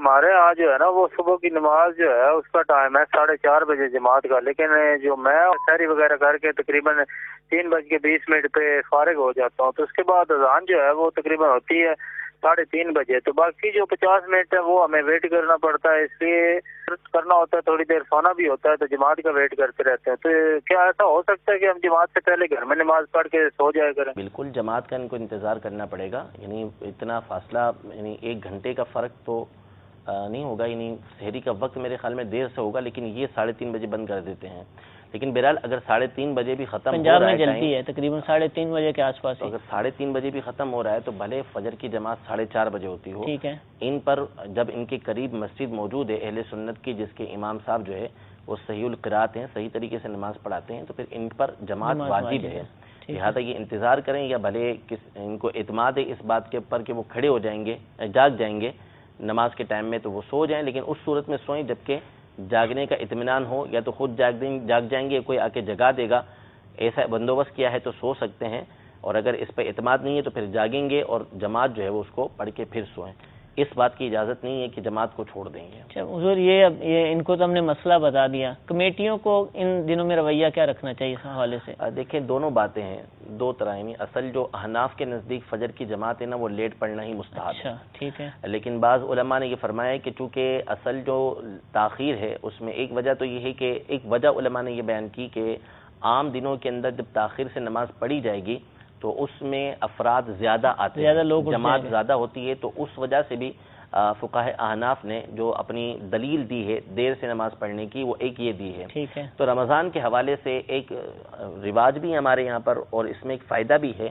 ہمارے یہاں جو ہے نا وہ صبح کی نماز جو ہے اس کا ٹائم ہے 4:30 جماعت کا، لیکن جو میں سحری وغیرہ کر کے تقریباً 3:20 پہ فارغ ہو جاتا ہوں، تو اس کے بعد اذان جو ہے وہ تقریباً ہوتی ہے 3:30 تو باقی جو 50 منٹ ہے وہ ہمیں ویٹ کرنا پڑتا ہے، اس لیے کرنا ہوتا ہے، تھوڑی دیر سونا بھی ہوتا ہے، تو جماعت کا ویٹ کرتے رہتے ہیں۔ تو کیا ایسا ہو سکتا ہے کہ ہم جماعت سے پہلے گھر میں نماز پڑھ کے سو جائے کریں؟ بالکل، جماعت کا ان کو انتظار کرنا پڑے گا، یعنی اتنا فاصلہ، یعنی 1 گھنٹے کا فرق تو نہیں ہوگا، یعنی سحری کا وقت میرے خیال میں دیر سے ہوگا، لیکن یہ 3:30 بند کر دیتے ہیں۔ لیکن بہرحال اگر 3:30 بھی ختم ہو رہا ہے، پنجاب میں جلدی ہے تقریباً 3:30 کے آس پاس، اگر 3:30 بھی ختم ہو رہا ہے تو بھلے فجر کی جماعت 4:30 ہوتی ہو، ٹھیک ہے، ان پر جب ان کے قریب مسجد موجود ہے اہل سنت کی، جس کے امام صاحب جو ہے وہ صحیح القراءت ہیں، صحیح طریقے سے نماز پڑھاتے ہیں، تو پھر ان پر جماعت واجب ہے، لہٰذا یہ انتظار کریں، یا بھلے ان کو اعتماد ہے اس بات کے اوپر کہ وہ کھڑے ہو جائیں گے، جاگ جائیں گے نماز کے ٹائم میں، تو وہ سو جائیں، لیکن اس صورت میں سوئیں جبکہ جاگنے کا اطمینان ہو، یا تو خود جاگ جائیں گے، کوئی آ کے جگا دے گا، ایسا بندوبست کیا ہے تو سو سکتے ہیں، اور اگر اس پہ اعتماد نہیں ہے تو پھر جاگیں گے اور جماعت جو ہے وہ اس کو پڑھ کے پھر سوئیں۔ اس بات کی اجازت نہیں ہے کہ جماعت کو چھوڑ دیں گے۔ اچھا حضور، یہ ان کو تو ہم نے مسئلہ بتا دیا، کمیٹیوں کو ان دنوں میں رویہ کیا رکھنا چاہیے اس حوالے سے؟ دیکھیں، دونوں باتیں ہیں، دو طرح ہیں، اصل جو احناف کے نزدیک فجر کی جماعت ہے نا، وہ لیٹ پڑھنا ہی مستحب ہے۔ اچھا، ٹھیک ہے، لیکن بعض علماء نے یہ فرمایا ہے کہ چونکہ اصل جو تاخیر ہے اس میں ایک وجہ تو یہ ہے کہ ایک وجہ علماء نے یہ بیان کی کہ عام دنوں کے اندر جب تاخیر سے نماز پڑھی جائے گی تو اس میں افراد زیادہ آتے ہیں، جماعت زیادہ ہوتی ہے، تو اس وجہ سے بھی فقہاء احناف نے جو اپنی دلیل دی ہے دیر سے نماز پڑھنے کی، وہ ایک یہ دی ہے۔ ٹھیک ہے، تو رمضان کے حوالے سے ایک رواج بھی ہے ہمارے یہاں پر، اور اس میں ایک فائدہ بھی ہے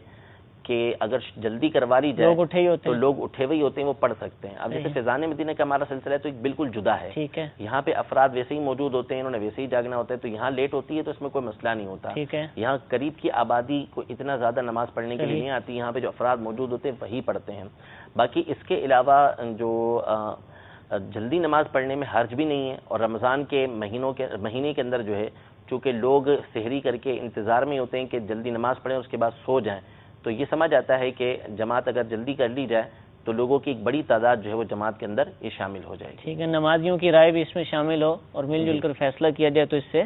کہ اگر جلدی کروا لی جائے تو لوگ اٹھے ہوئے ہوتے ہیں، وہ پڑھ سکتے ہیں۔ اب جیسے فیضان مدینہ کا ہمارا سلسلہ ہے تو ایک بالکل جدا ہے، ٹھیک ہے، یہاں پہ افراد ویسے ہی موجود ہوتے ہیں، انہوں نے ویسے ہی جاگنا ہوتا ہے، تو یہاں لیٹ ہوتی ہے تو اس میں کوئی مسئلہ نہیں ہوتا۔ ٹھیک ہے، یہاں قریب کی آبادی کو اتنا زیادہ نماز پڑھنے کے لیے نہیں آتی، یہاں پہ جو افراد موجود ہوتے ہیں وہی پڑھتے ہیں۔ باقی اس کے علاوہ جو جلدی نماز پڑھنے میں حرج بھی نہیں ہے، اور رمضان کے مہینے کے اندر جو ہے چونکہ لوگ سحری کر کے انتظار میں ہوتے ہیں کہ جلدی نماز پڑھیں اس کے بعد سو جائیں، تو یہ سمجھ آتا ہے کہ جماعت اگر جلدی کر لی جائے تو لوگوں کی ایک بڑی تعداد جو ہے وہ جماعت کے اندر یہ شامل ہو جائے گی۔ ٹھیک ہے، نمازیوں کی رائے بھی اس میں شامل ہو اور مل جل کر فیصلہ کیا جائے تو اس سے